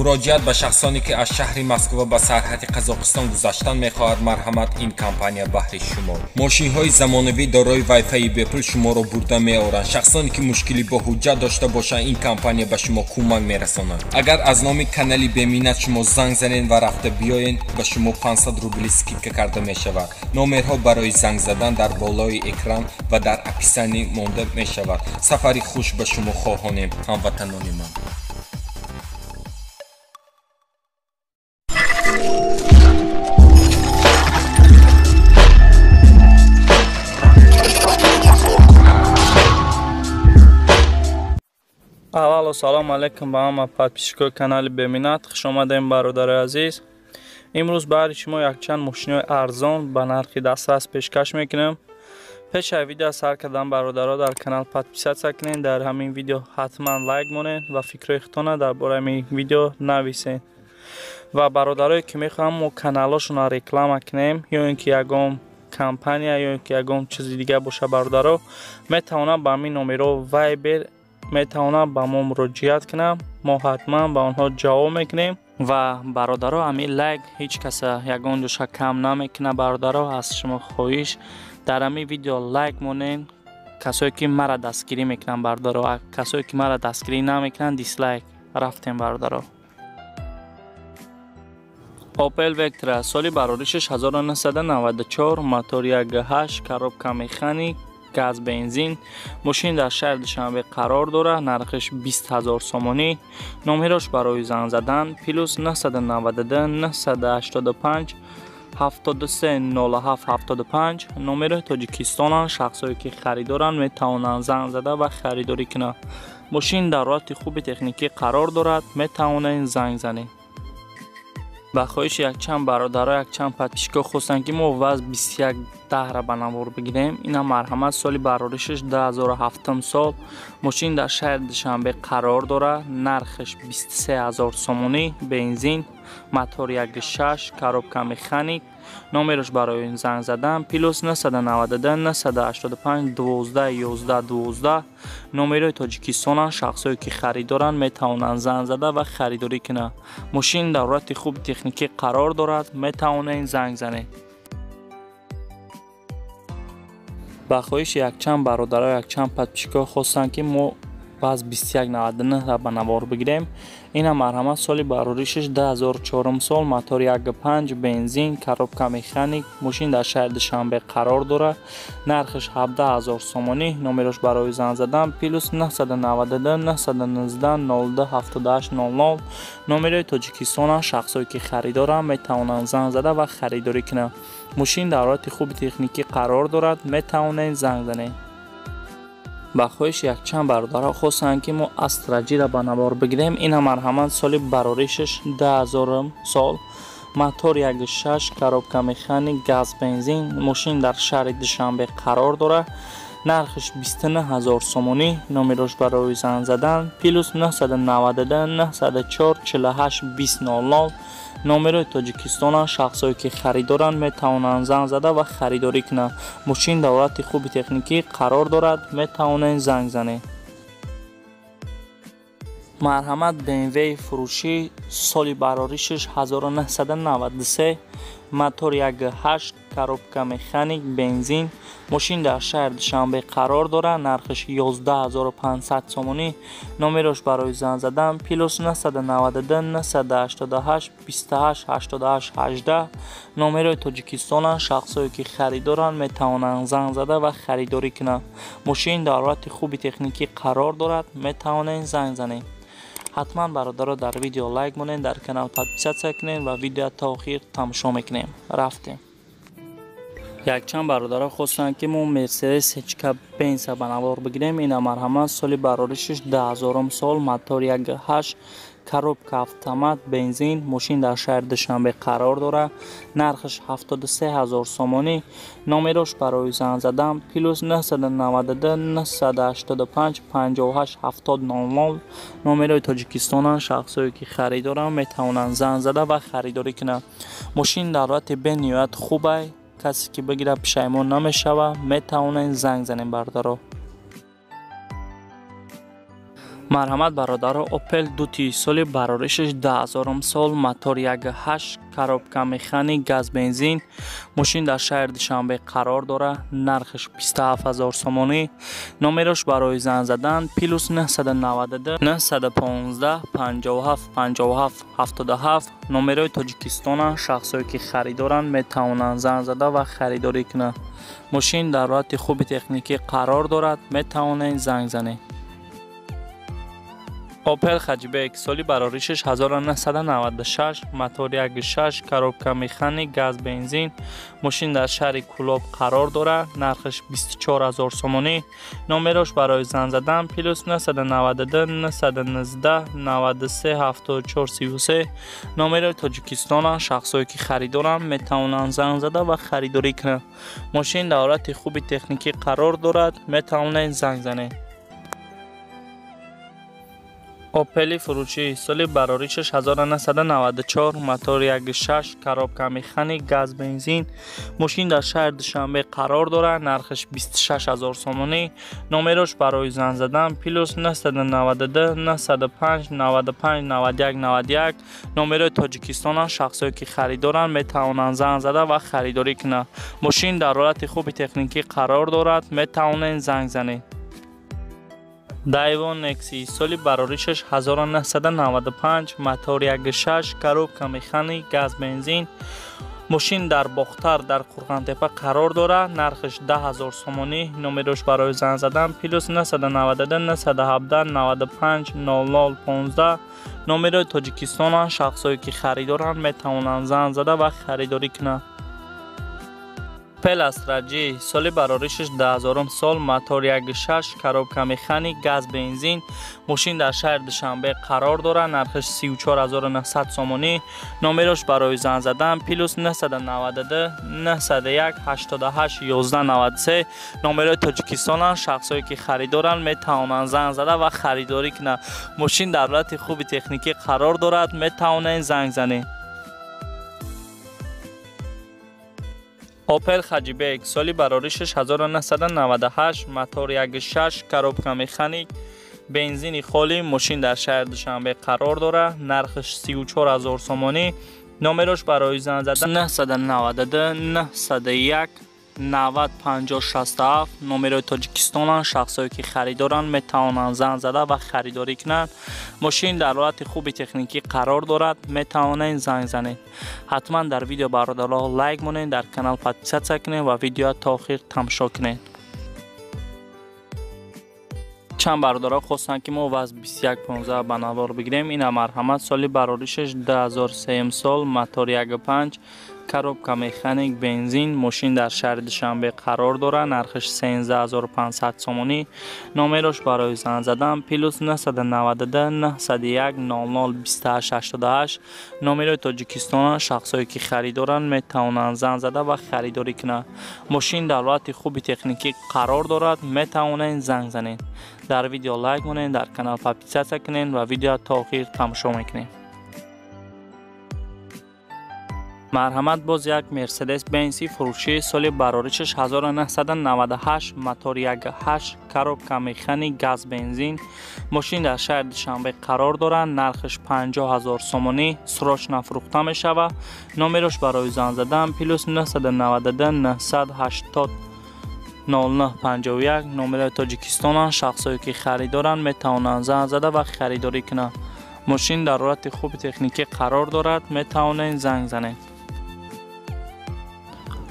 مراجعت به شخصانی که از شهر مسکو به سرحد قزاقستان گذشتن می‌خواهد. مرحمت، این کمپانی بهره شما. ماشین‌های زمانوی دارای وایفای بپل شما را برده می‌آورند. شخصانی که مشکلی با حجت داشته باشند این کمپانی به شما کمک می‌رساند. اگر از نام کانال بمینت شما زنگ زنید و رفته بیاین به شما 500 روبل اسکیپکا کرده می‌شود. نمرها برای زنگ زدن در بالای اکران و در اپیسانی مانده می‌شود. سفری خوش به شما خواهانیم هموطنان من. اول سلام علیکم به همه подписчикои канали بمینت. خوش آمدین برادر عزیز. امروز برای شما یک چند ماشین ارزان به نرخ دسترس پیشکش میکنم. پیش ویدیو سر کردن برادرها در کانال подписаться کنین. در همین ویدیو حتما لایک مونین و فکر خودتون درباره این ویدیو نویسین. و برادرایی که میخوام ما کانالاشون را رکلام کنیم یا اینکه یگام کمپانی یا اینکه یگام چیز دیگه باشه برادرها میتونن با همین نمره وایبر میتونن با ما مراجعت کنم. ما حتما با آنها جواب میکنیم. و برادرها همین لایک هیچ کس یگان جوش کم نمیکنه. برادرها از شما خواهش در همین ویدیو لایک مونین. کسایی که مرا دستگیری میکنن برادرها، کسایی که مرا دستگیری نمیکنن دیسلایک رفتیم برادرها. اوپل وکترا سالی برآوریش 1994، موتور 1.8، کاروبکا مکانیک، گاز بنزین. ماشین در شهر دوشنبه قرار داره. نرخش 20,000 سومانی. نمرش برای زنگ زدن پلوس 992 985 73 07 75. نمره تاجیکستان. شخصایی که خریدارن میتونن زنگ زده و خریداری کنه. ماشین در حالت خوب تکنیکی قرار دارد. میتونن زنگ زنید. با خواهش یک چند برادرها یک چند подписчикои خواستن که ما وز 21 را به نوار بگیریم. اینا مرحمت سالی برآوریشش 2007 سال. ماشین در شهر دوشنبه قرار داره. نرخش 23,000 سومانی. بنزین، موتور 1.6، کاروبکا مکانیک. نمرش برای این زنگ زدن پلوس 992 985 12 11 12. نمره تاجیکستان. شخصایی که خریدارن میتونن زنگ زده و خریداری کنه. ماشین در حالت خوب تکنیکی قرار دارد. میتونن زنگ زنه. با خواهش یک چند برادرها یک چند подписчикои خواستن که ما باز 2199 را به نوار بگیریم. این مرحمت سالی برآوریشش 2004 سال. موتور 1.5، بنزین، کاروبکا مکانیک. ماشین در شهر دوشنبه قرار داره. نرخش 17,000 سومانی. نمرش برای زنگ زدن پلوس 992 919 02 78 00. نمره تاجیکستان. شخصایی که خریدارن میتونن زنگ زده و خریداری کنه. ماشین در حالت خوب تکنیکی قرار دارد. میتونن زنگ زنید. با خواهش یک چند برادرها خواستن که ما استراجی را به نوار بگیریم. این مرحمت سالی برآوریشش 2000 سال. موتور 1.6، کاروبکا مکانیک، گاز بنزین. ماشین در شهر دوشنبه قرار داره. نرخش 29,000 سومانی. نمرش برای زنگ زدن پلوس 992 904 48 20 00. نمره تاجیکستان. شخصایی که خریدارن میتونن زنگ زده و خریداری کنه. ماشین در حالت خوب تکنیکی قرار دارد. میتونن زنگ زنه. مرحمت BMW فروشی سالی برآوریشش 1993. موتور 1.8، کاروبکا مکانیک، بنزین. ماشین در شهر دوشنبه قرار داره. نرخش 11500 سومانی. نمرش برای زنگ زدن پلوس 992 988 28 88 18. نمره تاجیکستان. شخصایی که خریدارن میتونن زنگ زده و خریداری کنه. ماشین در حالت خوب تکنیکی قرار دارد. میتونن زنگ زنید. حتما برادرها در ویدیو لایک مونین. در کانال подписаться کنین و ویدیو تا آخر تماشا میکنیم. رفتیم. یک چند برادرها خواستن که ما مرسدس هچکا بنز به نوار بگیریم. این مرحمت سالی برآوریشش 2000 سال. موتور 1.8، کاروبکا اتومات، بنزین. ماشین در شهر دوشنبه قرار داره. نرخش 73,000 سومانی. نمرش برای زنگ زدن پلوس 992 985 58 70 00. نمره تاجیکستان. شخصایی که خریدارن میتونن زنگ زده و خریداری کنه. ماشین در حالت به نهایت خوبه. کسی که بگیره پشیمون نمیشوه. میتونن زنگ زنین برادرها. مرحمت برادر اوپل دوتی سال برارشش 10,000 سال موتور 1.8 کاروبکا مکانیک گاز بنزین ماشین در شهر دوشنبه قرار داره نرخش 27,000 سومانی نمرش برای زنگ زدن پلوس 992 915 57 57 77 نمرای تاجیکستان شخصایی که خریدارن میتوانند زنگ زده و خریداری کنه ماشین در حالت خوب تکنیکی قرار دارد میتوانند زنگ زنید اوپل خجبک سالی برارشش 1996 موتور 1.6 کاروبکا مکانیک گاز بنزین ماشین در شهر کلوب قرار داره نرخش 24,000 سومانی نمرش برای زنگ زدن پلوس 992 919 93 74 33 نمره تاجیکستان شخصایی که خریدارن میتوانند زنگ زده و خریداری کنند ماشین در حالت خوب تکنیکی قرار دارد میتوانند زنگ زنید اوپل فروشی سال برارشش 1994 موتور 1.6 کاروبکا مکانیک گاز بنزین ماشین در شهر دوشنبه قرار داره نرخش 26,000 سومانی نمرش برای زنگ زدن پلوس 992 905 95 91 91 نمره تاجیکستان شخصایی که خریدارن میتوانند زنگ زده و خریداری کنند ماشین در حالت خوب تکنیکی قرار دارد میتوانند زنگ زنید دایوان نکسی سالی برارشش 1995 موتور 1.6 کاروبکا مکانیک گاز بنزین ماشین در باختر در قرغنتپه قرار داره نرخش 10,000 سومانی نمرش برای زنگ زدن پلوس 992 917 95 00 15 نمره تاجیکستان شخصایی که خریدارن میتوانند زنگ زده و خریداری کنند اوپل استراجی سال برارشش 10,000 سال موتور 1.6 کاروبکا مکانیک گاز بنزین ماشین در شهر دوشنبه قرار داره نرخش 34,900 سومانی نمرش برای زنگ زدن پلوس 992 901 88 11 93 نمره تاجیکستان شخصایی که خریدارن میتوانند زنگ زده و خریداری کنند ماشین در حالت خوب تکنیکی قرار دارد میتوانند زنگ زنید اوپل خجبک سالی برارشش 1998 موتور 1.6 کاروبکا مکانیک بنزین خالی ماشین در شهر دوشنبه قرار داره نرخش 34,000 سومانی نمرش برای زنگ زدن 992 901 90 50 67 نمره تاجیکستان شخصایی که خریدارن میتوانند زنگ زده و خریداری کنند ماشین در حالت خوب تکنیکی قرار دارد میتوانند زنگ زنید حتما در ویدیو برادرها لایک مونید در کانال پادپیسات کنید و ویدیو تا آخر تماشا کنید چند برادرها خواستن که ما وز 2115 بنوار بگیریم این مرحمت سالی برارشش 2003 سال موتور 1.5 کاروبکا مکانیک بنزین ماشین در شهر دوشنبه قرار داره نرخش 13,500 سومانی نمرش برای زنگ زدن پلوس 992 901 00 28 88 نمره تاجیکستان شخصایی که خریدارن میتوانند زنگ زده و خریداری کنند ماشین در حالت خوب تکنیکی قرار دارد میتوانند زنگ زنید در ویدیو لایک مونید در کانال پادپیسات کنید و ویدیو تا آخر تماشا میکنید مرحمت باز یک مرسدس بنزی فروشی سال برارشش 1998 موتور 1.8 کاروبکا مکانیک گاز بنزین ماشین در شهر دوشنبه قرار داره نرخش 50,000 سومانی سراش نفروخته می شود نمرش برای زنگ زدن پلوس 992 980 0951 نمره تاجیکستان شخصایی که خریدارن میتوانند زنگ زده و خریداری کنند ماشین در حالت خوب تکنیکی قرار دارد میتوانند زنگ زنید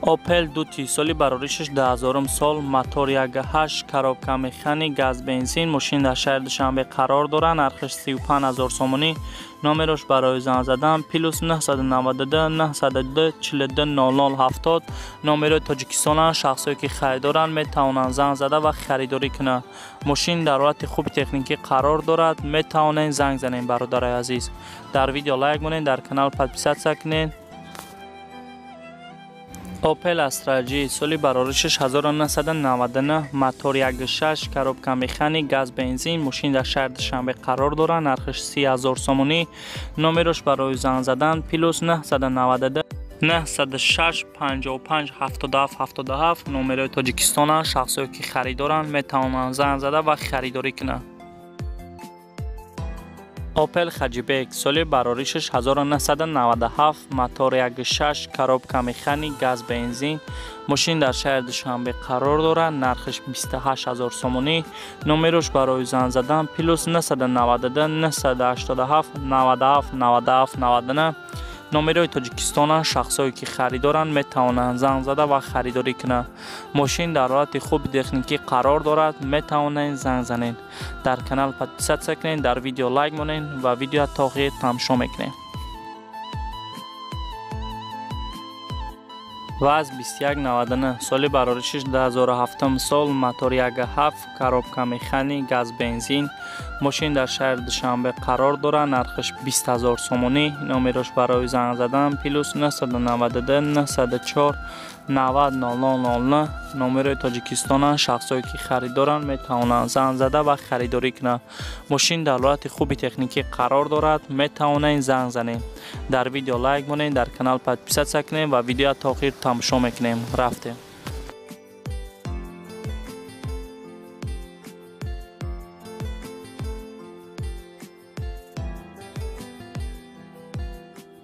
اوپل دوتی سالی برارشش 10,000 سال موتور 1.8 کاروبکا مکانیک گاز بنزین ماشین در شهر دوشنبه قرار داره نرخش 35,000 سومانی نمرش برای زنگ زدن پلوس 992 902 42 00 70 نمره تاجیکستان شخصایی که خریدارن میتوانند زنگ زده و خریداری کنند ماشین در حالت خوب تکنیکی قرار دارد میتوانند زنگ زنید برادرای عزیز در ویدیو لایک مونید در کانال پادپیسات کنید اوپل استراجی سالی برارشش 1999 موتور 1.6 کاروبکا مکانیک گاز بنزین ماشین در شهر دوشنبه قرار داره نرخش 30,000 سومانی نمرش برای زنگ زدن پلوس 992 906 55 77 77 نمره تاجیکستان شخصایی که خریدارن میتوانند زنگ زده و خریداری کنند Opel Hatchback соли бароришаш 1997 мотор 1.6 коробка механик газ бензин мошин дар шаҳри Душанбе қарор дорад нархаш 28000 сомонӣ номерош барои занг задан плюс 992 987 97 97 99 номерои Тоҷикистонанд шахсое ки харидоранд метавонанд занг зада ва харидорӣ кунанд мошин дар ҳолати хуби техникӣ қарор дорад метавонанд занг занед дар канал подписатсия кунед дар видео лайк монед ва видео то охир тамошо мекунед ВАЗ 2199 соли бароришаш 2007 сол мотор 1.7 коробка механик газ бензин мошин дар шаҳри Душанбе қарор дорад нархаш 20000 сомонӣ номерош барои занг задан плюс 992 904 90 00 номерои Тоҷикистонанд шахсое ки харидоранд метавонанд занг зада ва харидорӣ кунанд мошин дар ҳолати хуби техникӣ қарор дорад метавонанд занг занед дар видео лайк монед дар канал подписатсия кунед ва видео то охир тамошо мекунем рафтем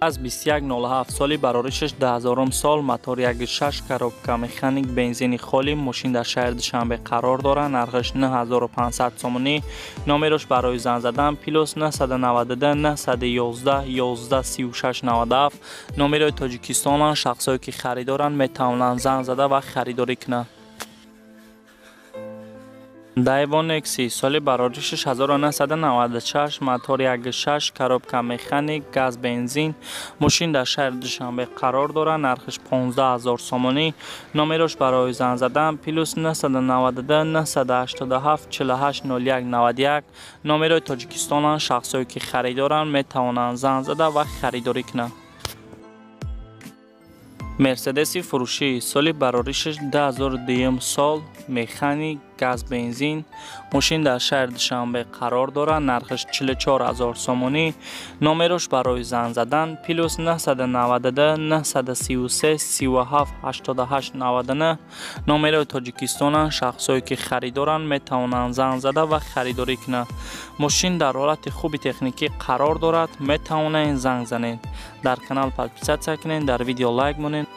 ВАЗ 2107 соли бароришаш 2000 сол мотор 1.6 коробка механик бензини холӣ мошин дар шаҳри Душанбе қарор дорад нархаш 9500 сомонӣ номерош барои занг задан плюс 992 911 11 36 97 номерои Тоҷикистонанд шахсое ки харидоранд метавонанд занг зада ва харидорӣ кунанд Daiwa Nexi соли бароришаш 1996 мотор 1.6 коробка механик газ бензин мошин дар шаҳри Душанбе қарор дорад нархаш 15000 сомонӣ номерош барои занг задан плюс 992 987 48 01 91 номерои Тоҷикистонанд шахсое ки харидоранд метавонанд занг зада ва харидорӣ кунанд Мерседеси фурӯшӣ соли бароришаш 2002 сол механик газ бензин мошин дар шаҳри Душанбе қарор дорад нархаш 44000 сомонӣ номерош барои занг задан плюс 992 933 37 88 99 номерои Тоҷикистонанд шахсое ки харидоранд метавонанд занг зада ва харидорӣ кунанд мошин дар ҳолати хуби техникӣ қарор дорад метавонанд занг занед дар канал подписатсия кунед дар видео лайк монед